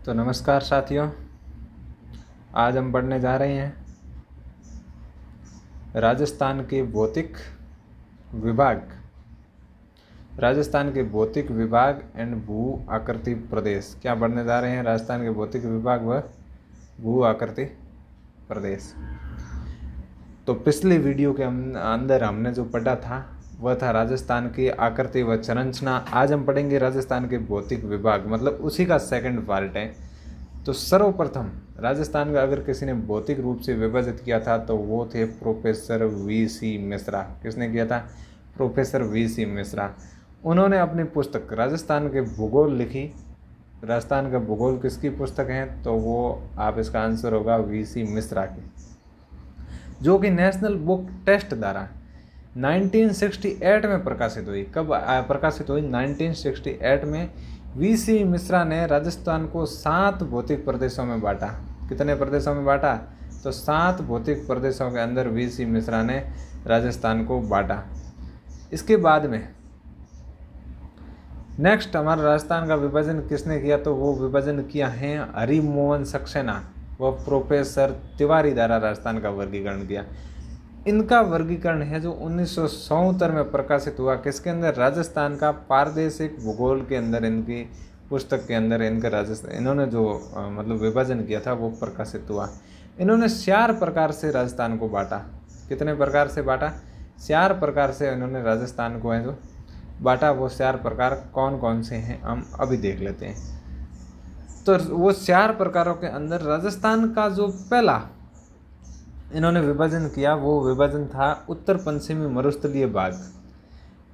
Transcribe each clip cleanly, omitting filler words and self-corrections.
तो नमस्कार साथियों, आज हम पढ़ने जा रहे हैं राजस्थान के भौतिक विभाग। राजस्थान के भौतिक विभाग एंड भू आकृति प्रदेश। क्या पढ़ने जा रहे हैं? राजस्थान के भौतिक विभाग व भू आकृति प्रदेश। तो पिछली वीडियो के अंदर हमने जो पढ़ा था वह था राजस्थान की आकृति व संरचना। आज हम पढ़ेंगे राजस्थान के भौतिक विभाग, मतलब उसी का सेकंड पार्ट है। तो सर्वप्रथम राजस्थान का अगर किसी ने भौतिक रूप से विभाजित किया था तो वो थे प्रोफेसर वी.सी. मिश्रा। किसने किया था? Professor V C. मिश्रा। उन्होंने अपनी पुस्तक राजस्थान के भूगोल लिखी। राजस्थान का भूगोल किसकी पुस्तक है? तो वो आप इसका आंसर होगा वी.सी. मिश्रा की, जो कि नेशनल बुक टेस्ट द्वारा 1968 में प्रकाशित हुई। कब प्रकाशित हुई? 1968 में। वी.सी. मिश्रा ने राजस्थान को 7 भौतिक प्रदेशों में बांटा। कितने प्रदेशों में बांटा? तो 7 भौतिक प्रदेशों के अंदर वी.सी. मिश्रा ने राजस्थान को बांटा। इसके बाद में नेक्स्ट हमारा राजस्थान का विभाजन किसने किया? तो वो विभाजन किया है हरिमोहन सक्सेना व प्रोफेसर तिवारी द्वारा राजस्थान का वर्गीकरण किया। इनका वर्गीकरण है जो 1977 में प्रकाशित हुआ। किसके अंदर? राजस्थान का पारदेशिक भूगोल के अंदर इनकी पुस्तक के अंदर इनका राजस्थान इन्होंने जो मतलब विभाजन किया था वो प्रकाशित हुआ। इन्होंने 4 प्रकार से राजस्थान को बांटा। कितने प्रकार से बांटा? 4 प्रकार से इन्होंने राजस्थान को है जो बांटा। वो 4 प्रकार कौन कौन से हैं हम अभी देख लेते हैं। तो वो 4 प्रकारों के अंदर राजस्थान का जो पहला इन्होंने विभाजन किया वो विभाजन था उत्तर पश्चिमी मरुस्थलीय भाग।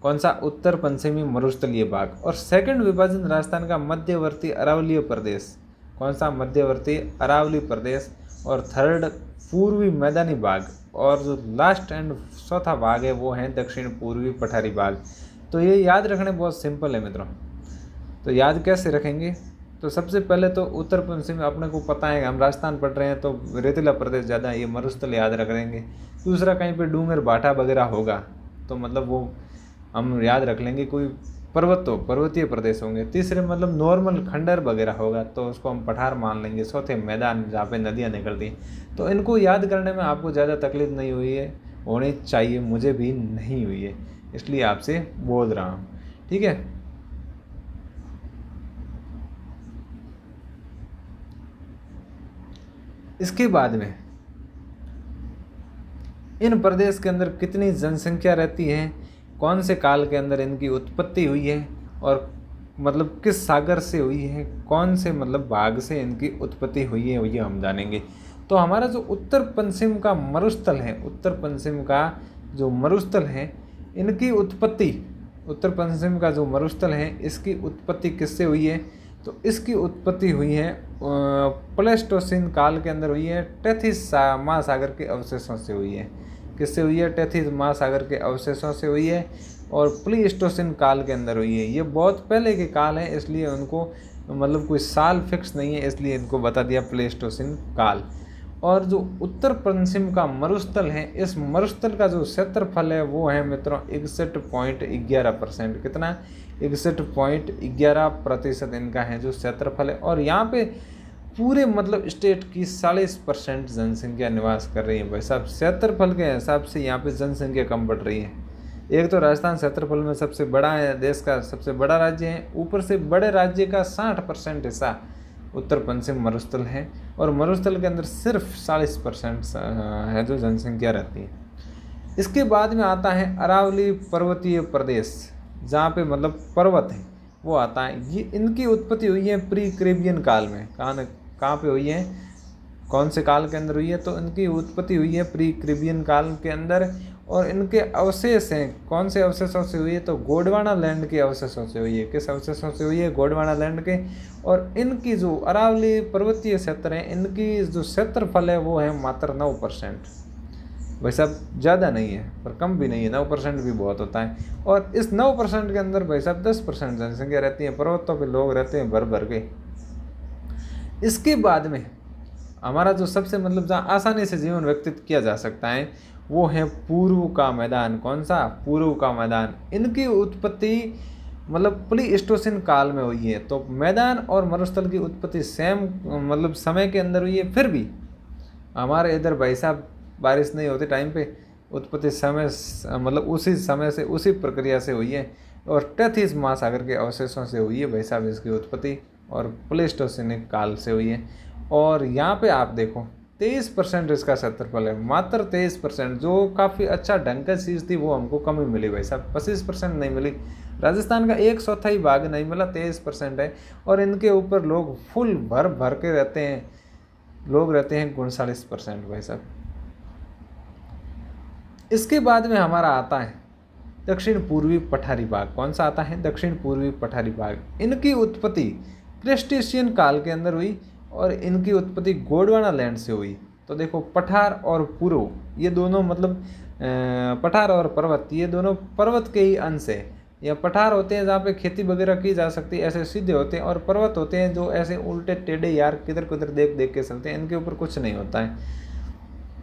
कौन सा? उत्तर पश्चिमी मरुस्थलीय भाग। और सेकंड विभाजन राजस्थान का मध्यवर्ती अरावलीय प्रदेश। कौन सा? मध्यवर्ती अरावली प्रदेश। और थर्ड पूर्वी मैदानी भाग। और जो लास्ट एंड चौथा भाग है वो है दक्षिण पूर्वी पठारी भाग। तो ये याद रखने बहुत सिंपल है मित्रों। तो याद कैसे रखेंगे? तो सबसे पहले तो उत्तर पश्चिम अपने को पता है, हम राजस्थान पढ़ रहे हैं तो रेतीला प्रदेश ज़्यादा, ये मरुस्थल याद रख लेंगे। दूसरा कहीं पे डूंगर भाटा वगैरह होगा तो मतलब वो हम याद रख लेंगे। कोई पर्वतीय प्रदेश होंगे। तीसरे मतलब नॉर्मल खंडर वगैरह होगा तो उसको हम पठार मान लेंगे। चौथे मैदान जहाँ पे नदियाँ निकलती हैं। तो इनको याद करने में आपको ज़्यादा तकलीफ नहीं हुई है, होनी चाहिए, मुझे भी नहीं हुई है, इसलिए आपसे बोल रहा हूँ। ठीक है। इसके बाद में इन प्रदेश के अंदर कितनी जनसंख्या रहती है, कौन से काल के अंदर इनकी उत्पत्ति हुई है और मतलब किस सागर से हुई है, कौन से मतलब भाग से इनकी उत्पत्ति हुई है, ये हम जानेंगे। तो हमारा जो उत्तर पश्चिम का मरुस्थल है, उत्तर पश्चिम का जो मरुस्थल है, इनकी उत्पत्ति, उत्तर पश्चिम का जो मरुस्थल है इसकी उत्पत्ति किससे हुई है? तो इसकी उत्पत्ति हुई है प्लेस्टोसीन काल के अंदर हुई है। टेथिस महासागर के अवशेषों से हुई है। किससे हुई है? टेथिस महासागर के अवशेषों से हुई है और प्लीस्टोसीन काल के अंदर हुई है। ये बहुत पहले के काल है, इसलिए उनको मतलब कोई साल फिक्स नहीं है, इसलिए इनको बता दिया प्लेस्टोसीन काल। और जो उत्तर पश्चिम का मरुस्थल है, इस मरुस्थल का जो क्षेत्रफल है वो है मित्रों 61.11%। कितना? 61.11% इनका है जो क्षेत्रफल है। और यहाँ पे पूरे मतलब स्टेट की 40% जनसंख्या निवास कर रही है। भाई साहब, क्षेत्रफल के हिसाब से यहाँ पे जनसंख्या कम बढ़ रही है। एक तो राजस्थान क्षेत्रफल में सबसे बड़ा है, देश का सबसे बड़ा राज्य है, ऊपर से बड़े राज्य का 60% हिस्सा उत्तर पश्चिम मरुस्थल है और मरुस्थल के अंदर सिर्फ 40% है जो जनसंख्या रहती है। इसके बाद में आता है अरावली पर्वतीय प्रदेश, जहाँ पे मतलब पर्वत है वो आता है। ये इनकी उत्पत्ति हुई है प्री कैम्ब्रियन काल में। कहाँ पे हुई है? कौन से काल के अंदर हुई है? तो इनकी उत्पत्ति हुई है प्री कैम्ब्रियन काल के अंदर। और इनके अवशेष हैं, कौन से अवशेषों से हुई है? तो गोंडवाना लैंड के अवशेषों से हुई है। किस अवशेषों से हुई है? गोंडवाना लैंड के। और इनकी जो अरावली पर्वतीय क्षेत्र है, इनकी जो क्षेत्रफल है वो है मात्र 9%। भाई साहब ज़्यादा नहीं है पर कम भी नहीं है, 9% भी बहुत होता है। और इस 9% के अंदर भाई साहब 10% जनसंख्या रहती है। पर्वतों पे लोग रहते हैं भर भर के। इसके बाद में हमारा जो सबसे मतलब जहाँ आसानी से जीवन व्यतीत किया जा सकता है वो है पूर्व का मैदान। कौन सा? पूर्व का मैदान। इनकी उत्पत्ति मतलब प्लीस्टोसिन काल में हुई है। तो मैदान और मरुस्थल की उत्पत्ति सेम मतलब समय के अंदर हुई है, फिर भी हमारे इधर भाई साहब बारिश नहीं होती टाइम पे, उत्पत्ति समय मतलब उसी समय से उसी प्रक्रिया से हुई है और टेथिस महासागर के अवशेषों से हुई है भाई साहब इसकी उत्पत्ति, और प्लेस्टोसिनिक काल से हुई है। और यहाँ पे आप देखो 23% इसका क्षेत्रफल है, मात्र 23%, जो काफ़ी अच्छा ढंग की चीज़ थी वो हमको कम ही मिली भाई साहब, 25% नहीं मिली। राजस्थान का 1/4 भाग नहीं मिला, 23% है। और इनके ऊपर लोग फुल भर भर के रहते हैं, लोग रहते हैं 39% भाई साहब। इसके बाद में हमारा आता है दक्षिण पूर्वी पठारी भाग। कौन सा आता है? दक्षिण पूर्वी पठारी भाग। इनकी उत्पत्ति क्रेस्टेशियन काल के अंदर हुई और इनकी उत्पत्ति गोंडवाना लैंड से हुई। तो देखो पठार और पूर्व ये दोनों मतलब पठार और पर्वत ये दोनों पर्वत के ही अंश है। या पठार होते हैं जहाँ पे खेती वगैरह की जा सकती है, ऐसे सीधे होते हैं, और पर्वत होते हैं जो ऐसे उल्टे टेढ़े यार किधर किधर देख देख के चलते हैं, इनके ऊपर कुछ नहीं होता है।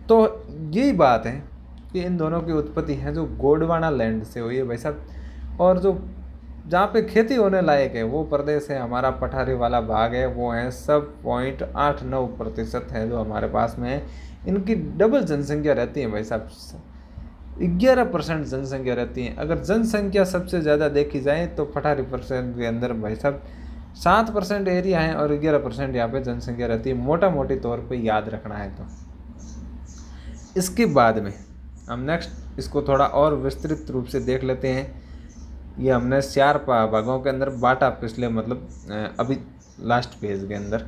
तो यही बात है कि इन दोनों की उत्पत्ति है जो गोंडवाना लैंड से हुई है भाई साहब। और जो जहाँ पे खेती होने लायक है वो प्रदेश है हमारा पठारी वाला भाग है, वो है सब 0.89% है जो हमारे पास में है। इनकी डबल जनसंख्या रहती है भाई साहब, 11% जनसंख्या रहती है। अगर जनसंख्या सबसे ज़्यादा देखी जाए तो पठारी परसेंट के अंदर भाई साहब 7% एरिया है और 11% यहाँ पे जनसंख्या रहती है, मोटा मोटी तौर पे याद रखना है। तो इसके बाद में हम नेक्स्ट इसको थोड़ा और विस्तृत रूप से देख लेते हैं। ये हमने 4 भागों के अंदर बांटा पिछले मतलब अभी लास्ट पेज के अंदर।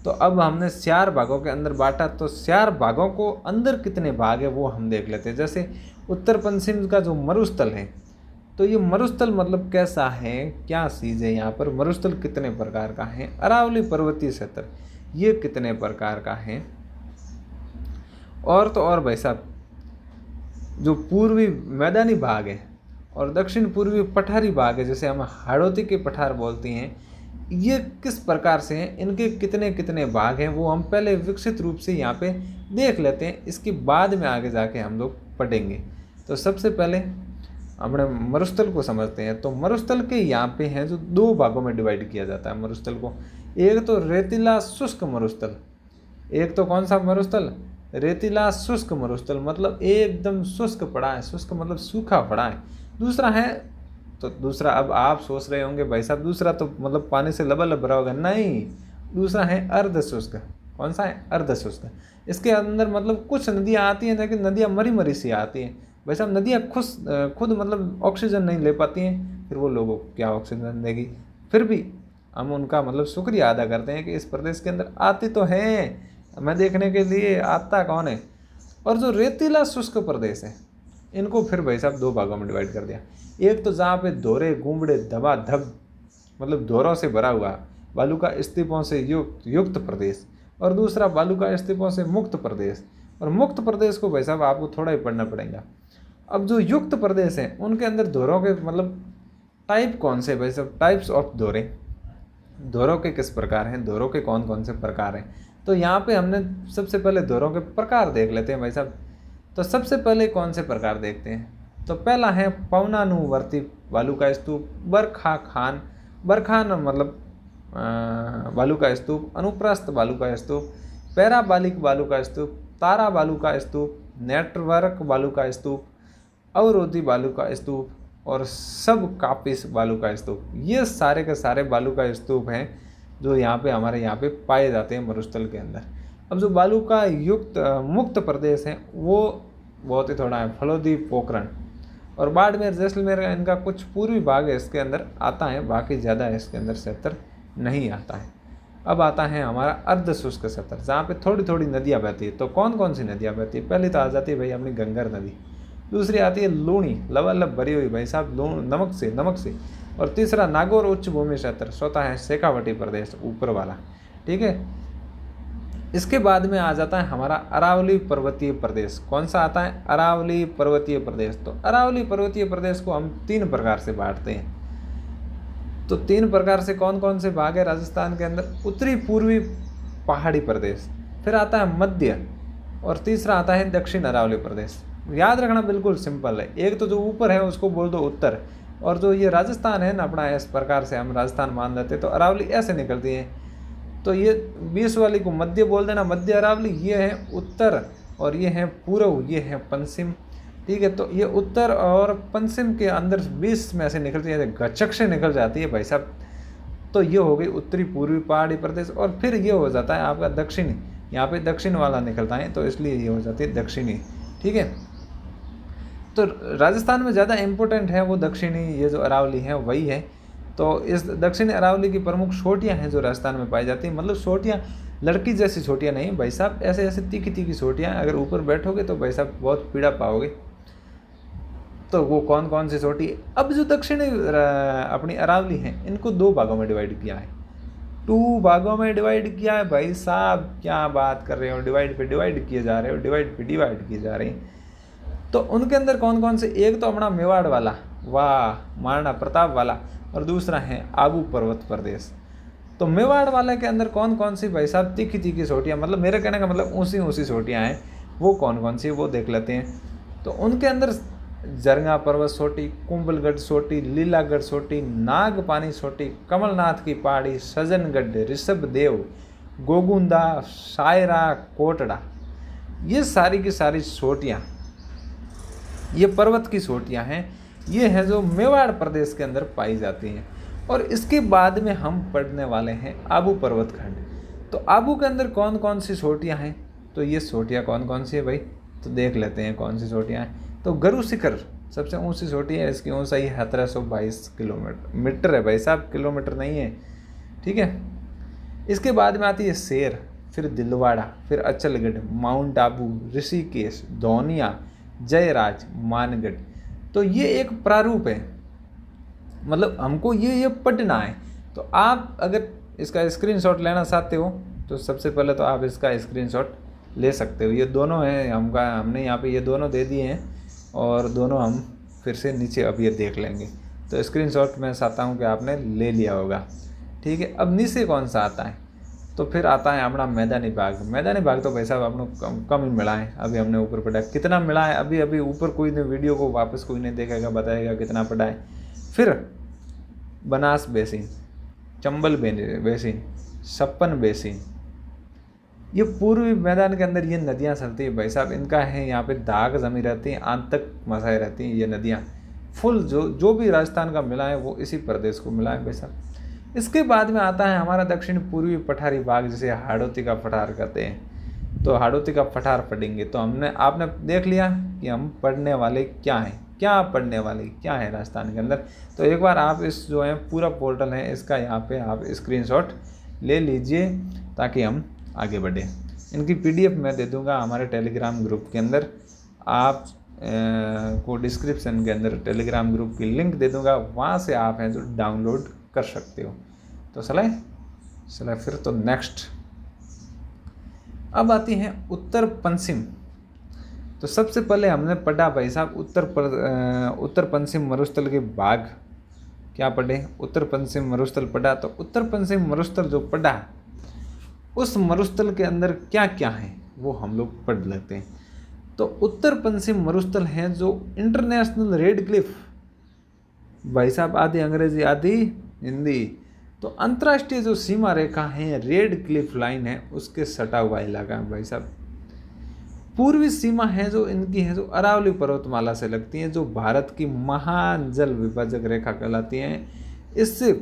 तो अब हमने 4 भागों के अंदर बांटा, तो 4 भागों को अंदर कितने भाग है वो हम देख लेते हैं। जैसे उत्तर पश्चिम का जो मरुस्थल है, तो ये मरुस्थल मतलब कैसा है, क्या चीज़ है, यहाँ पर मरुस्थल कितने प्रकार का है। अरावली पर्वतीय क्षेत्र ये कितने प्रकार का है। और तो और भाई साहब जो पूर्वी मैदानी भाग है और दक्षिण पूर्वी पठारी भाग है, जैसे हम हाड़ौती के पठार बोलते हैं, ये किस प्रकार से हैं, इनके कितने कितने भाग हैं वो हम पहले विकसित रूप से यहाँ पे देख लेते हैं। इसके बाद में आगे जाके हम लोग पढ़ेंगे। तो सबसे पहले हमने मरुस्थल को समझते हैं। तो मरुस्थल के यहाँ पे हैं जो 2 भागों में डिवाइड किया जाता है मरुस्थल को। एक तो रेतीला शुष्क मरुस्थल, एक तो कौन सा मरुस्थल, रेतीला शुष्क मरुस्थल, मतलब एकदम शुष्क पड़ा है, शुष्क मतलब सूखा पड़ा है। दूसरा है, तो दूसरा अब आप सोच रहे होंगे भाई साहब दूसरा तो मतलब पानी से लबालब भरा होगा, नहीं, दूसरा है अर्ध शुष्क। कौन सा है? अर्ध शुष्क। इसके अंदर मतलब कुछ नदियाँ आती हैं लेकिन नदियाँ मरी मरी सी आती हैं भाई साहब। नदियाँ खुद मतलब ऑक्सीजन नहीं ले पाती हैं, फिर वो लोगों को क्या ऑक्सीजन देगी। फिर भी हम उनका मतलब शुक्रिया अदा करते हैं कि इस प्रदेश के अंदर आती तो हैं, हमें देखने के लिए आता कौन है। और जो रेतीला शुष्क प्रदेश है इनको फिर भाई साहब 2 भागों में डिवाइड कर दिया। एक तो जहाँ पे धोरे गुम्बड़े धबाधब मतलब धोरों से भरा हुआ बालू का स्तूपों से युक्त प्रदेश, और दूसरा बालू का स्तूपों से मुक्त प्रदेश। और मुक्त प्रदेश को भाई साहब आपको थोड़ा ही पढ़ना पड़ेगा। अब जो युक्त प्रदेश हैं उनके अंदर धोरों के मतलब टाइप कौन से भाई साहब, टाइप्स ऑफ धोरे, धोरों के किस प्रकार हैं, धोरों के कौन कौन से प्रकार हैं। तो यहाँ पे हमने सबसे पहले धोरों के प्रकार देख लेते हैं भाई साहब। तो सबसे पहले कौन से प्रकार देखते हैं, तो पहला है पवनानुवर्ती बालू का स्तूप, बरखान मतलब बालू का स्तूप, अनुप्रस्थ बालू का स्तूप, पैराबालिक बालू का स्तूप, तारा बालू का स्तूप, नेटवर्क बालू का स्तूप, अवरोधी बालू का स्तूप और सब कापिस बालू का स्तूप। ये सारे के सारे बालू का स्तूप हैं जो यहाँ पे हमारे यहाँ पे पाए जाते हैं मरुस्थल के अंदर। अब जो बालू का मुक्त प्रदेश है वो बहुत ही थोड़ा है, फलोदी, पोखरण और बाड़मेर, जैसलमेर, इनका कुछ पूर्वी भाग है इसके अंदर आता है, बाकी ज़्यादा इसके अंदर क्षेत्र नहीं आता है। अब आता है हमारा अर्ध शुष्क क्षेत्र जहाँ पे थोड़ी थोड़ी नदियाँ बहती है। तो कौन कौन सी नदियाँ बहती है, पहली तो आ जाती है भाई अपनी गंगर नदी, दूसरी आती है लूणी लबालब भरी हुई भाई साहब नमक से, और तीसरा नागौर उच्च भूमि क्षेत्र, चौथा है शेखावटी प्रदेश ऊपर वाला, ठीक है। इसके बाद में आ जाता है हमारा अरावली पर्वतीय प्रदेश। कौन सा आता है? अरावली पर्वतीय प्रदेश। तो अरावली पर्वतीय प्रदेश को हम 3 प्रकार से बांटते हैं। तो 3 प्रकार से कौन कौन से भाग है राजस्थान के अंदर? उत्तरी पूर्वी पहाड़ी प्रदेश, फिर आता है मध्य, और तीसरा आता है दक्षिण अरावली प्रदेश। याद रखना बिल्कुल सिंपल है, एक तो जो ऊपर है उसको बोल दो उत्तर, और जो ये राजस्थान है ना अपना, इस प्रकार से हम राजस्थान मान लेते, तो अरावली ऐसे निकलती है। तो ये 20 वाली को मध्य बोल देना, मध्य अरावली, ये है उत्तर और ये है पूर्व, ये है पश्चिम। ठीक है, तो ये उत्तर और पश्चिम के अंदर 20 में से निकलती है, गचक से निकल जाती है भाई साहब। तो ये हो गई उत्तरी पूर्वी पहाड़ी प्रदेश, और फिर ये हो जाता है आपका दक्षिणी, यहाँ पे दक्षिण वाला निकलता है, तो इसलिए ये हो जाती है दक्षिणी। ठीक है, तो राजस्थान में ज़्यादा इम्पोर्टेंट है वो दक्षिणी, ये जो अरावली है वही है। तो इस दक्षिणी अरावली की प्रमुख छोटियाँ हैं जो राजस्थान में पाई जाती हैं, मतलब छोटियाँ लड़की जैसी छोटियाँ नहीं भाई साहब, ऐसे ऐसे तीखी तीखी छोटियाँ, अगर ऊपर बैठोगे तो भाई साहब बहुत पीड़ा पाओगे। तो वो कौन कौन सी छोटी, अब जो दक्षिणी अपनी अरावली हैं इनको 2 भागों में डिवाइड किया है, 2 भागों में डिवाइड किया है भाई साहब। क्या बात कर रहे हो, डिवाइड पे डिवाइड किए जा रहे हो, डिवाइड पे डिवाइड किए जा रहे हैं। तो उनके अंदर कौन कौन से, एक तो अपना मेवाड़ वाला, वाह, महाराणा प्रताप वाला, और दूसरा है आबू पर्वत प्रदेश। तो मेवाड़ वाले के अंदर कौन कौन सी भाई साहब तीखी तीखी छोटियाँ, मतलब मेरे कहने का मतलब ऊँची ऊँची छोटियाँ हैं, वो कौन कौन सी वो देख लेते हैं। तो उनके अंदर जरंगा पर्वत छोटी, कुंभलगढ़ छोटी, लीलागढ़ छोटी, नागपानी छोटी, कमलनाथ की पहाड़ी, सजनगढ़, ऋषभदेव, गोगुंदा, सायरा, कोटड़ा, ये सारी की सारी छोटियाँ, ये पर्वत की छोटियाँ हैं, ये हैं जो मेवाड़ प्रदेश के अंदर पाई जाती हैं। और इसके बाद में हम पढ़ने वाले हैं आबू पर्वत खंड। तो आबू के अंदर कौन कौन सी छोटियाँ हैं, तो ये छोटियाँ कौन कौन सी है भाई, तो देख लेते हैं कौन सी छोटियाँ हैं। तो गरु शिखर सबसे ऊंची छोटी है, इसकी ऊंचाई 1722 मीटर है भाई साहब, किलोमीटर नहीं है। ठीक है, इसके बाद में आती है शेर, फिर दिलवाड़ा, फिर अचलगढ़, माउंट आबू, ऋषिकेश, धौनिया, जयराज, मानगढ़। तो ये एक प्रारूप है, मतलब हमको ये पढ़ना है। तो आप अगर इसका स्क्रीनशॉट लेना चाहते हो तो सबसे पहले तो आप इसका स्क्रीनशॉट ले सकते हो। ये दोनों हैं, हमने यहाँ पे ये दोनों दे दिए हैं, और दोनों हम फिर से नीचे अब ये देख लेंगे। तो स्क्रीनशॉट मैं चाहता हूँ कि आपने ले लिया होगा। ठीक है, अब नीचे कौन सा आता है, तो फिर आता है अपना मैदानी भाग। मैदानी भाग तो भाई साहब आपने कम ही मिला है, अभी हमने ऊपर पढ़ा, कितना मिला है अभी ऊपर कोई नहीं, वीडियो को वापस कोई नहीं देखेगा, बताएगा कितना पढ़ा है। फिर बनास बेसिन, चंबल बेसिन, छप्पन बेसिन, ये पूर्वी मैदान के अंदर ये नदियाँ चलती है भाई साहब, इनका है यहाँ पे दाग जमी रहती है, आंत तक मसाए रहती हैं ये नदियाँ। फुल जो भी राजस्थान का मिला है वो इसी प्रदेश को मिला है भाई साहब। इसके बाद में आता है हमारा दक्षिण पूर्वी पठारी भाग, जिसे हाड़ौती का पठार कहते हैं। तो हाड़ौती का पठार पढ़ेंगे। तो आपने देख लिया कि हम पढ़ने वाले क्या हैं, क्या पढ़ने वाले क्या है राजस्थान के अंदर। तो एक बार आप इस जो है पूरा पोर्टल है इसका यहाँ पे आप स्क्रीनशॉट ले लीजिए ताकि हम आगे बढ़े। इनकी PDF मैं दे दूंगा हमारे टेलीग्राम ग्रुप के अंदर, आप को डिस्क्रिप्शन के अंदर टेलीग्राम ग्रुप की लिंक दे दूंगा, वहाँ से आप हैं जो डाउनलोड कर सकते हो। तो चले फिर तो नेक्स्ट अब आती हैं उत्तर पश्चिम। तो सबसे पहले हमने पढ़ा भाई साहब उत्तर पश्चिम मरुस्थल के भाग, क्या पढ़े, उत्तर पश्चिम मरुस्थल पढ़ा। तो उत्तर पश्चिम मरुस्थल जो पढ़ा, उस मरुस्थल के अंदर क्या क्या है वो हम लोग पढ़ लेते हैं। तो उत्तर पश्चिम मरुस्थल हैं जो इंटरनेशनल रेड क्लिफ, भाई साहब आधी अंग्रेजी आधी हिंदी, तो अंतर्राष्ट्रीय जो सीमा रेखा है रेड क्लिफ लाइन है उसके सटा हुआ इलाका है भाई साहब। पूर्वी सीमा है जो इनकी है जो अरावली पर्वतमाला से लगती है, जो भारत की महान जल विभाजक रेखा कहलाती है। इससे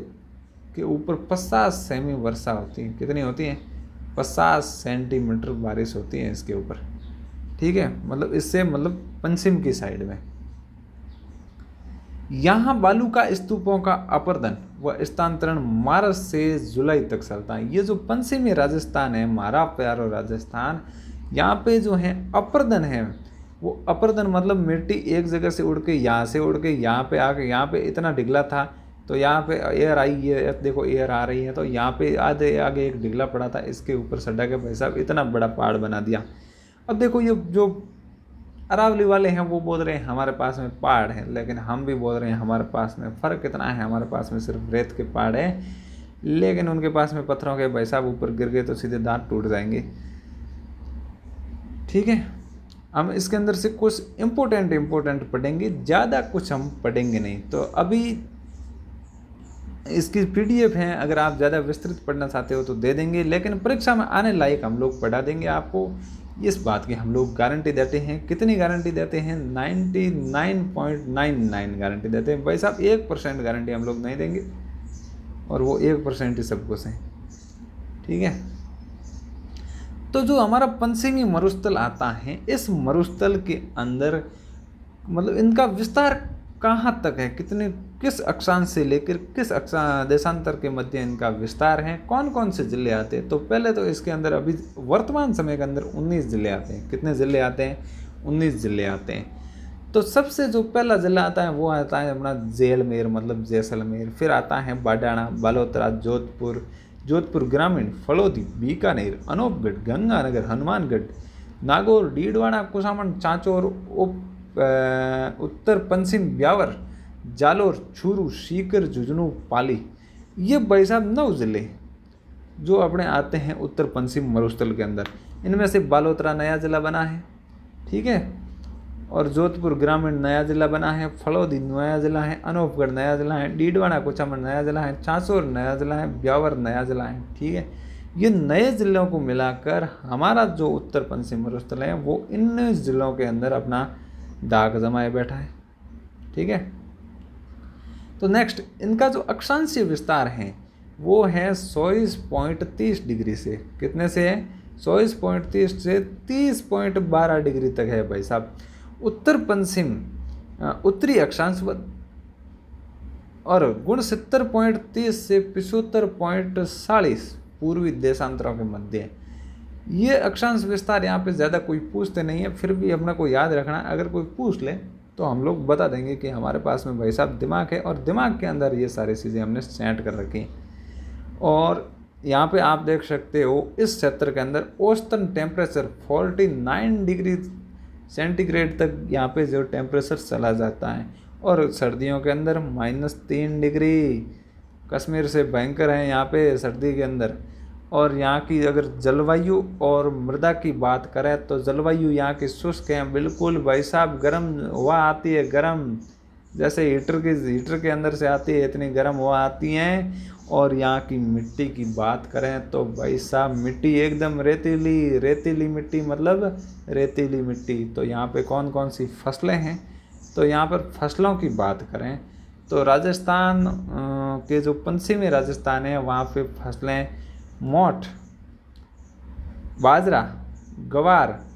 के ऊपर 50 सेमी वर्षा होती है, कितनी होती है, 50 सेंटीमीटर बारिश होती है इसके ऊपर। ठीक है, मतलब इससे मतलब पश्चिम की साइड में। यहाँ बालू का स्तूपों का अपरदन व स्थानांतरण मार्च से जुलाई तक चलता है। ये जो पश्चिमी राजस्थान है, हमारा प्यारा राजस्थान, यहाँ पे जो है अपरदन है, वो अपरदन मतलब मिट्टी एक जगह से उड़ के यहाँ से उड़ के यहाँ पे आके, यहाँ पे इतना डिगला था तो यहाँ पे एयर आई, ये देखो एयर आ रही है, तो यहाँ पे आगे एक डिगला पड़ा था, इसके ऊपर सटा के भाई साहब इतना बड़ा पहाड़ बना दिया। अब देखो ये जो अरावली वाले हैं वो बोल रहे हैं हमारे पास में पहाड़ है, लेकिन हम भी बोल रहे हैं हमारे पास में फ़र्क कितना है, हमारे पास में सिर्फ रेत के पहाड़ है, लेकिन उनके पास में पत्थरों के भाई साहब ऊपर गिर गए तो सीधे दांत टूट जाएंगे। ठीक है, हम इसके अंदर से कुछ इम्पोर्टेंट पढ़ेंगे, ज़्यादा कुछ हम पढ़ेंगे नहीं। तो अभी इसकी PDF है, अगर आप ज़्यादा विस्तृत पढ़ना चाहते हो तो दे देंगे, लेकिन परीक्षा में आने लायक हम लोग पढ़ा देंगे आपको, इस बात की हम लोग गारंटी देते हैं। कितनी गारंटी देते हैं? 99.99 गारंटी देते हैं भाई साहब। 1% गारंटी हम लोग नहीं देंगे, और वो 1% ही सब कुछ है, ठीक है। तो जो हमारा पंचमी मरुस्थल आता है, इस मरुस्थल के अंदर मतलब इनका विस्तार कहाँ तक है, किस अक्षांश से लेकर किस देशांतर के मध्य इनका विस्तार है, कौन कौन से जिले आते हैं। तो पहले तो इसके अंदर अभी वर्तमान समय के अंदर 19 जिले आते हैं। कितने जिले आते हैं? 19 जिले आते हैं। तो सबसे जो पहला जिला आता है वो आता है अपना जैसलमेर, मतलब जैसलमेर। फिर आता है बाडाना, बालोतरा, जोधपुर ग्रामीण, फलोदी, बीकानेर, अनूपगढ़, गंगानगर, हनुमानगढ़, नागौर, डीडवाना, कुसामन, चांचौर, उत्तर पश्चिम ब्यावर, जालोर, चूरू, सीकर, झुंझुनू, पाली। ये भाई साहब 9 जिले जो अपने आते हैं उत्तर पश्चिम मरुस्थल के अंदर। इनमें से बालोतरा नया जिला बना है, ठीक है, और जोधपुर ग्रामीण नया जिला बना है, फलोदी नया जिला है, अनूपगढ़ नया जिला है, डीडवाना कुचामन नया जिला है, चांचौर नया जिला है, ब्यावर नया जिला है, ठीक है। ये नए जिलों को मिलाकर हमारा जो उत्तर पश्चिम मरुस्थल है वो इन जिलों के अंदर अपना दाग जमाए बैठा है, ठीक है। तो नेक्स्ट इनका जो अक्षांशीय विस्तार है वो है 24.30 डिग्री से। कितने से है? 24.30 से 30.12 डिग्री तक है भाई साहब उत्तर पश्चिम उत्तरी अक्षांश, और गुण 70.30 से 75.40 पूर्वी देशांतरों के मध्य है। ये अक्षांश विस्तार यहाँ पे ज़्यादा कोई पूछते नहीं है, फिर भी अपना को याद रखना। अगर कोई पूछ ले तो हम लोग बता देंगे कि हमारे पास में भाई साहब दिमाग है, और दिमाग के अंदर ये सारी चीज़ें हमने सेट कर रखी। और यहाँ पे आप देख सकते हो इस क्षेत्र के अंदर औसतन टेम्परेचर 49 डिग्री सेंटीग्रेड तक यहाँ पे जो टेम्परेचर चला जाता है, और सर्दियों के अंदर -3 डिग्री। कश्मीर से भयंकर है यहाँ पे सर्दी के अंदर। और यहाँ की अगर जलवायु और मृदा की बात करें तो जलवायु यहाँ की शुष्क है बिल्कुल भाई साहब। गर्म हवा आती है, गर्म जैसे हीटर के अंदर से आती है, इतनी गर्म हवा आती हैं। और यहाँ की मिट्टी की बात करें तो भाई साहब मिट्टी एकदम रेतीली मिट्टी, मतलब रेतीली मिट्टी। तो यहाँ पे कौन कौन सी फसलें हैं? तो यहाँ पर फसलों की बात करें तो राजस्थान के जो पश्चिमी राजस्थान है वहाँ पे फसलें मोठ, बाजरा, गवार,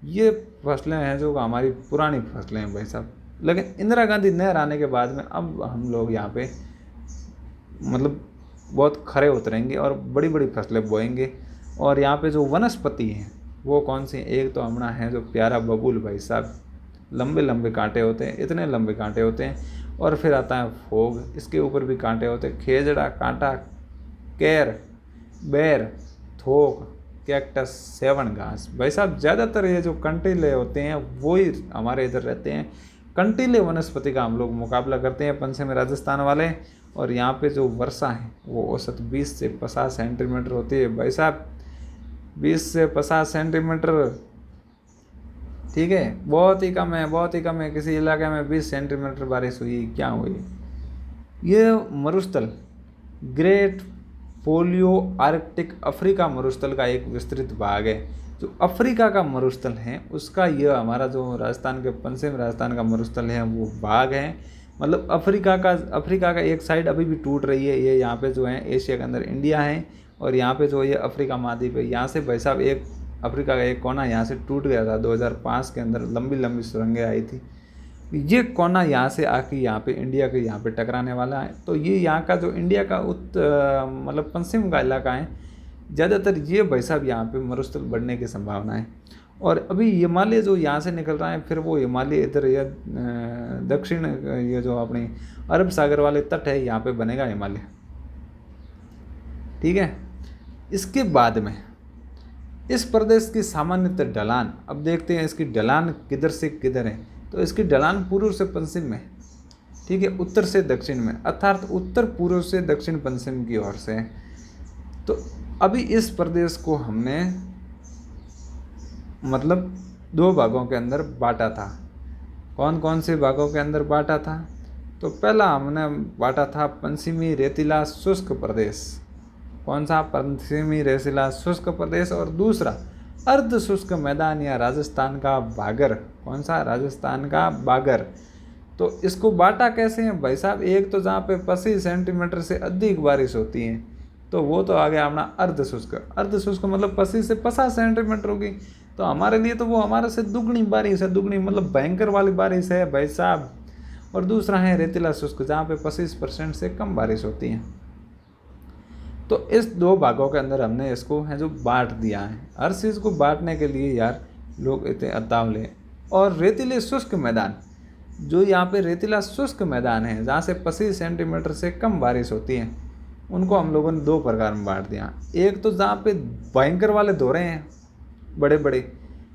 ये फसलें हैं जो हमारी पुरानी फसलें हैं भाई साहब। लेकिन इंदिरा गांधी नहर आने के बाद में अब हम लोग यहाँ पे मतलब बहुत खरे उतरेंगे और बड़ी बड़ी फसलें बोएंगे। और यहाँ पे जो वनस्पति हैं वो कौन सी? एक तो हमारा है जो प्यारा बबूल भाई साहब, लंबे लंबे कांटे होते हैं, इतने लंबे कांटे होते हैं। और फिर आता है फोग, इसके ऊपर भी कांटे होते हैं। खेजड़ा, कांटा, केर, बेर, थोक, कैक्टस, सेवन घास। भाई साहब ज़्यादातर ये जो कंटीले होते हैं वो ही हमारे इधर रहते हैं। कंटीले वनस्पति का हम लोग मुकाबला करते हैं पश्चिमी राजस्थान वाले। और यहाँ पे जो वर्षा है वो औसत 20 से 50 सेंटीमीटर होती है भाई साहब, 20 से 50 सेंटीमीटर, ठीक है। बहुत ही कम है। किसी इलाके में 20 सेंटीमीटर बारिश हुई, क्या हुई? ये मरुस्थल ग्रेट पोलियो आर्कटिक अफ्रीका मरुस्थल का एक विस्तृत भाग है। जो अफ्रीका का मरुस्थल है उसका यह हमारा जो राजस्थान के पश्चिम राजस्थान का मरुस्थल है वो भाग है। मतलब अफ्रीका का एक साइड अभी भी टूट रही है। ये यहाँ पे जो है एशिया के अंदर इंडिया है, और यहाँ पे जो ये अफ्रीका महाद्वीप है, यहाँ से भाई साहब एक अफ्रीका का एक कोना यहाँ से टूट गया था 2005 के अंदर। लंबी लंबी सुरंगें आई थी, ये कोना यहाँ से आके यहाँ पे इंडिया के यहाँ पे टकराने वाला है। तो ये यहाँ का जो इंडिया का मतलब पश्चिम का इलाका है, ज़्यादातर ये भाई साहब यहाँ पे मरुस्थल बढ़ने की संभावना है। और अभी हिमालय जो यहाँ से निकल रहा है, फिर वो हिमालय इधर ये दक्षिण ये जो अपनी अरब सागर वाले तट है यहाँ पे बनेगा हिमालय, ठीक है। इसके बाद में इस प्रदेश की सामान्यतः ढलान, अब देखते हैं इसकी ढलान किधर से किधर है। तो इसकी ढलान पूर्व से पश्चिम में, ठीक है, उत्तर से दक्षिण में, अर्थात उत्तर पूर्व से दक्षिण पश्चिम की ओर से। तो अभी इस प्रदेश को हमने मतलब दो भागों के अंदर बांटा था। कौन कौन से भागों के अंदर बांटा था? तो पहला हमने बांटा था पश्चिमी रेतीला शुष्क प्रदेश। कौन सा? पश्चिमी रेतीला शुष्क प्रदेश। और दूसरा अर्ध शुष्क मैदान या राजस्थान का बागर। कौन सा? राजस्थान का बागर। तो इसको बांटा कैसे है भाई साहब? एक तो जहाँ पे 25 सेंटीमीटर से अधिक बारिश होती है तो वो तो आ गया अपना अर्ध शुष्क। अर्ध शुष्क मतलब 25 से 50 सेंटीमीटर होगी, तो हमारे लिए तो वो हमारे से दुगनी बारिश है, दुगनी मतलब भयंकर वाली बारिश है भाई साहब। और दूसरा है रेतीला शुष्क जहाँ पे 25% से कम बारिश होती है। तो इस दो भागों के अंदर हमने इसको है जो बांट दिया है। हर चीज़ को बांटने के लिए यार लोग इतने अतावले। और रेतीले शुष्क मैदान, जो यहाँ पे रेतीला शुष्क मैदान है जहाँ से 25 सेंटीमीटर से कम बारिश होती है, उनको हम लोगों ने दो प्रकार में बांट दिया। एक तो जहाँ पे भयंकर वाले दौरे हैं बड़े बड़े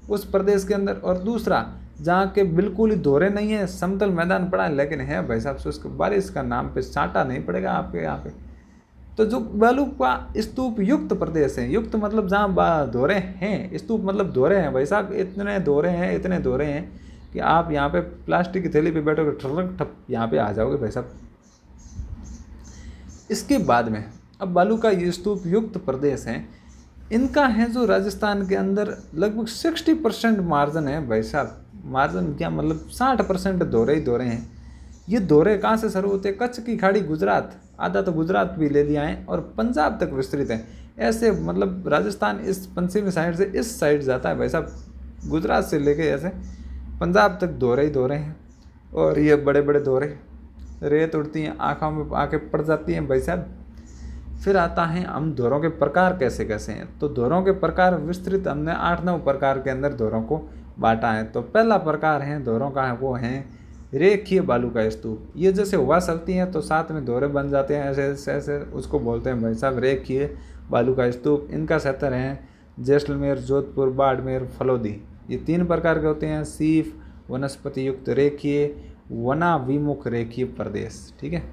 उस प्रदेश के अंदर, और दूसरा जहाँ के बिल्कुल ही दौरे नहीं है, समतल मैदान पड़ा है लेकिन है भाई साहब शुष्क, बारिश का नाम पे छांटा नहीं पड़ेगा आपके यहाँ पे। तो जो बालू का स्तूप युक्त प्रदेश है, युक्त मतलब जहाँ दौरे हैं, स्तूप मतलब दौरे हैं भाई साहब, इतने दौरे हैं, इतने दौरे हैं कि आप यहाँ पे प्लास्टिक की थैली पे बैठोगे ठरक ठप यहाँ पे आ जाओगे भाई साहब। इसके बाद में अब बालू का ये स्तूप युक्त प्रदेश है, इनका है जो राजस्थान के अंदर लगभग 60% मार्जिन है भाई साहब। मार्जिन क्या मतलब 60% दौरे ही दौरे हैं। ये दौरे कहाँ से शुरू होते हैं? कच्छ की खाड़ी, गुजरात, आधा तो गुजरात भी ले लिया है और पंजाब तक विस्तृत है। ऐसे मतलब राजस्थान इस पश्चिमी साइड से इस साइड जाता है भाई साहब, गुजरात से लेके ऐसे पंजाब तक दौरे ही दौरे हैं। और ये बड़े बड़े दौरे, रेत उड़ती हैं, आँखों में आके पड़ जाती हैं भाई साहब। फिर आता है हम दौरों के प्रकार कैसे कैसे हैं। तो दौरों के प्रकार विस्तृत हमने 8-9 प्रकार के अंदर दौरों को बांटा है। तो पहला प्रकार है दौरों का, है वो है रेखीय बालू का स्तूप। ये जैसे हवा चलती हैं तो साथ में दौरे बन जाते हैं, ऐसे ऐसे उसको बोलते हैं भाई साहब रेखीय बालू का स्तूप। इनका क्षेत्र है जैसलमेर, जोधपुर, बाड़मेर, फलोदी। ये 3 प्रकार के होते हैं। सीफ वनस्पति युक्त रेखीय, वना विमुख रेखीय प्रदेश। ठीक है।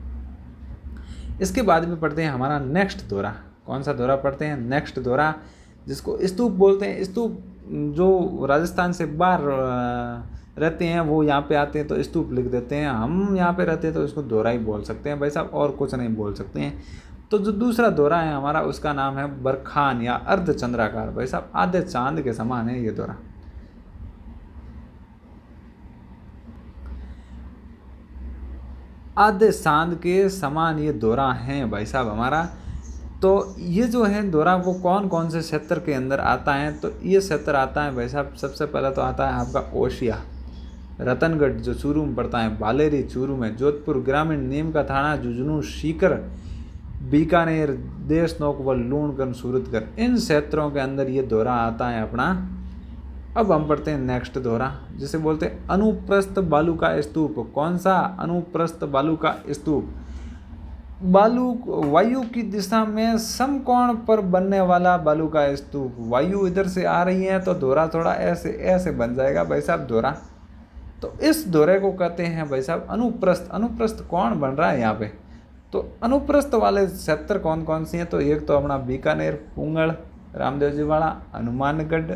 इसके बाद में पढ़ते हैं हमारा नेक्स्ट दौरा। कौन सा दौरा पढ़ते हैं? नेक्स्ट दौरा, जिसको स्तूप बोलते हैं। स्तूप जो राजस्थान से बाहर रहते हैं वो यहाँ पे आते हैं तो स्तूप लिख देते हैं। हम यहाँ पे रहते हैं तो इसको दौरा ही बोल सकते हैं भाई साहब, और कुछ नहीं बोल सकते हैं। तो जो दूसरा दौरा है हमारा उसका नाम है बरखान या अर्धचंद्राकार। भाई साहब आधे चांद के समान है ये दौरा। आधे चांद के समान ये दौरा है भाई साहब हमारा। तो ये जो है दौरा वो कौन कौन से क्षेत्र के अंदर आता है? तो ये क्षेत्र आता है भाई साहब, सबसे पहले तो आता है आपका ओशिया, रतनगढ़ जो चूरू में पड़ता है, बालेरी चूरू में, जोधपुर ग्रामीण, नीम का थाना, झुंझुनू, सीकर, बीकानेर, देशनोक व लूणगढ़, सूरतगढ़, इन क्षेत्रों के अंदर ये दौरा आता है अपना। अब हम पढ़ते हैं नेक्स्ट दौरा, जिसे बोलते हैं अनुप्रस्थ बालू का स्तूप। कौन सा? अनुप्रस्थ बालू का स्तूप। बालू वायु की दिशा में समकोण पर बनने वाला बालू का स्तूप। वायु इधर से आ रही है तो दौरा थोड़ा ऐसे ऐसे बन जाएगा भाई साहब दौरा। तो इस दौरे को कहते हैं भाई साहब अनुप्रस्थ। अनुप्रस्थ कौन बन रहा है यहाँ पे? तो अनुप्रस्थ वाले क्षेत्र कौन कौन सी हैं? तो एक तो अपना बीकानेर, पुंगड़, रामदेव जी वाला, हनुमानगढ़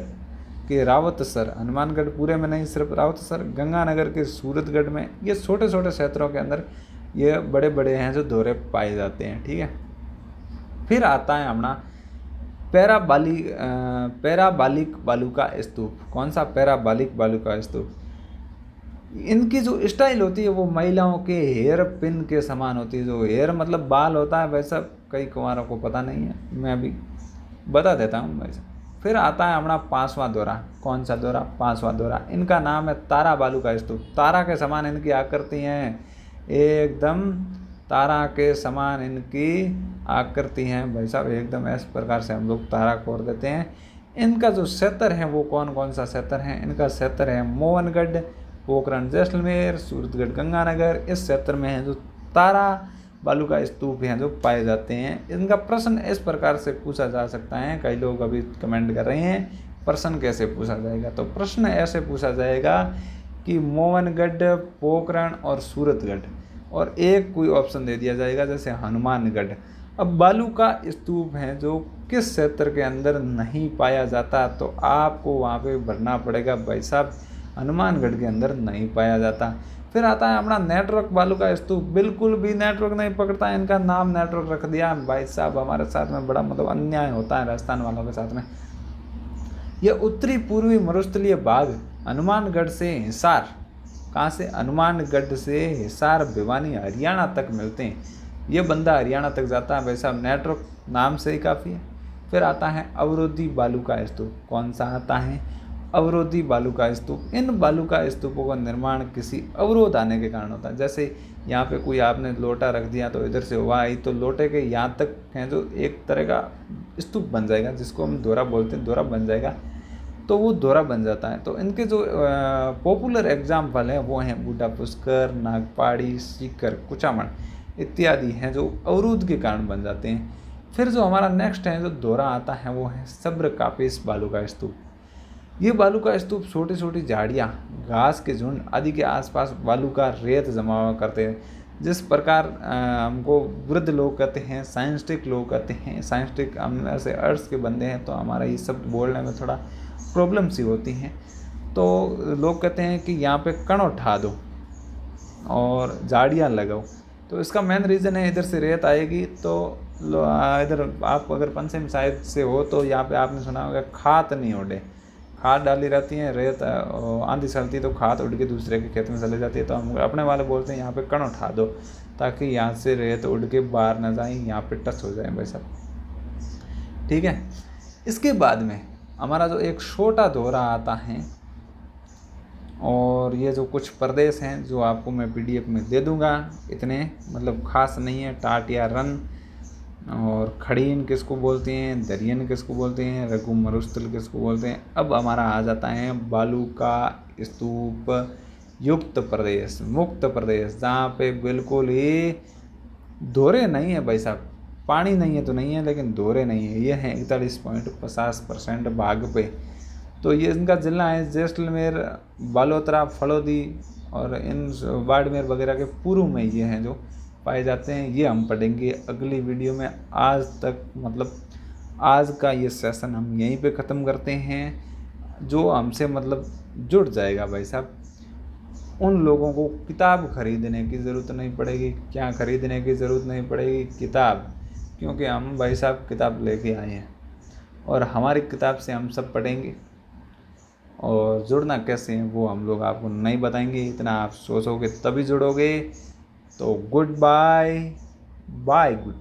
के रावतसर, हनुमानगढ़ पूरे में नहीं सिर्फ रावतसर, गंगानगर के सूरतगढ़ में, ये छोटे छोटे क्षेत्रों के अंदर ये बड़े बड़े हैं जो दौरे पाए जाते हैं। ठीक है। फिर आता है अपना पैराबालिक बालू का स्तूप। कौन सा? पैराबालिक बालू का स्तूप। इनकी जो स्टाइल होती है वो महिलाओं के हेयर पिन के समान होती है। जो हेयर मतलब बाल होता है वैसा कई कुंवारों को पता नहीं है, मैं अभी बता देता हूँ वैसा। फिर आता है हमारा 5वां दौरा। कौन सा दौरा? 5वां दौरा। इनका नाम है तारा बालू का स्तूप। तारा के समान इनकी आकृति है, एकदम तारा के समान इनकी आकृति है भाई साहब, एकदम इस प्रकार से हम लोग तारा कोर देते हैं। इनका जो क्षेत्र है वो कौन कौन सा क्षेत्र है? इनका क्षेत्र है मोहनगढ़, पोखरण, जैसलमेर, सूरतगढ़, गंगानगर। इस क्षेत्र में है जो तारा बालू का स्तूप हैं जो पाए जाते हैं। इनका प्रश्न इस प्रकार से पूछा जा सकता है, कई लोग अभी कमेंट कर रहे हैं प्रश्न कैसे पूछा जाएगा। तो प्रश्न ऐसे पूछा जाएगा कि मोहनगढ़, पोखरण और सूरतगढ़, और एक कोई ऑप्शन दे दिया जाएगा जैसे हनुमानगढ़। अब बालू का स्तूप है जो किस क्षेत्र के अंदर नहीं पाया जाता, तो आपको वहाँ पे भरना पड़ेगा भाई साहब, हनुमानगढ़ के अंदर नहीं पाया जाता। फिर आता है अपना नेटवर्क बालू का स्तूप, बिल्कुल भी नेटवर्क नहीं पकड़ता है, इनका नाम नेटवर्क रख दिया भाई साहब। हमारे साथ में बड़ा मतलब अन्याय होता है राजस्थान वालों के साथ में। यह उत्तरी पूर्वी मरुस्थलीय भाग हनुमानगढ़ से हिसार, कहाँ से, हनुमानगढ़ से हिसार भिवानी हरियाणा तक मिलते हैं। ये बंदा हरियाणा तक जाता है भाई साहब, नेटवर्क नाम से ही काफ़ी है। फिर आता है अवरोधी बालू का स्तूप, कौन सा आता है, अवरोधी बालू का स्तूप। इन बालू का स्तूपों का निर्माण किसी अवरोध आने के कारण होता है। जैसे यहाँ पे कोई आपने लोटा रख दिया तो इधर से हुआ आई, तो लोटे के यहाँ तक है जो एक तरह का स्तूप बन जाएगा, जिसको हम दोहरा बोलते हैं, दोहरा बन जाएगा, तो वो दोहरा बन जाता है। तो इनके जो पॉपुलर एग्जाम्पल हैं वो हैं बूढ़ा पुष्कर, नागपाड़ी, सीकर, कुचामण इत्यादि हैं जो अवरोध के कारण बन जाते हैं। फिर जो हमारा नेक्स्ट है जो दोहरा आता है वो है सब्र कापेश बालू का स्तूप। ये बालू का स्तूप छोटी छोटी झाड़ियाँ, घास के झुंड आदि के आसपास बालू का रेत जमा हुआ करते हैं। जिस प्रकार हमको वृद्ध लोग कहते हैं, साइंटिस्टिक लोग कहते हैं, साइंटिस्टिक हम ऐसे अर्थ के बंदे हैं तो हमारा ये शब्द बोलने में थोड़ा प्रॉब्लम सी होती हैं। तो लोग कहते हैं कि यहाँ पे कण उठा दो और झाड़ियाँ लगाओ। तो इसका मेन रीज़न है इधर से रेत आएगी तो इधर आप अगर पंचम साइड से हो तो यहाँ पे आपने सुना होगा खाद नहीं उड़े, खाद डाली रहती है, रेत आंधी चलती तो खाद उड़ के दूसरे के खेत में चले जाती है। तो हम अपने वाले बोलते हैं यहाँ पे कण उठा दो ताकि यहाँ से रेत उड़ के बाहर न जाए, यहाँ पे टच हो जाए भाई साहब। ठीक है, इसके बाद में हमारा जो एक छोटा दोहरा आता है, और ये जो कुछ प्रदेश हैं जो आपको मैं पीडीएफ में दे दूंगा, इतने मतलब खास नहीं है। टाट या रन और खड़ीन किसको बोलते हैं, दरियन किसको बोलते हैं, रघु मरुस्थल किसको बोलते हैं। अब हमारा आ जाता है बालू का स्तूप युक्त प्रदेश, मुक्त प्रदेश, जहाँ पे बिल्कुल ही दोहरे नहीं है भाई साहब, पानी नहीं है तो नहीं है लेकिन दोहरे नहीं है। ये है 41.50% भाग पे। तो ये इनका जिला है जैसलमेर, बालोतरा, फलोदी और इन बाड़मेर वगैरह के पूर्व में ये हैं जो पाए जाते हैं। ये हम पढ़ेंगे अगली वीडियो में। आज तक मतलब आज का ये सेशन हम यहीं पे ख़त्म करते हैं। जो हमसे मतलब जुड़ जाएगा भाई साहब, उन लोगों को किताब खरीदने की ज़रूरत नहीं पड़ेगी। क्या खरीदने की ज़रूरत नहीं पड़ेगी? किताब, क्योंकि हम भाई साहब किताब लेके आए हैं और हमारी किताब से हम सब पढ़ेंगे। और जुड़ना कैसे है वो हम लोग आपको नहीं बताएंगे, इतना आप सोचोगे तभी जुड़ोगे। तो गुड बाय, बाय गुड।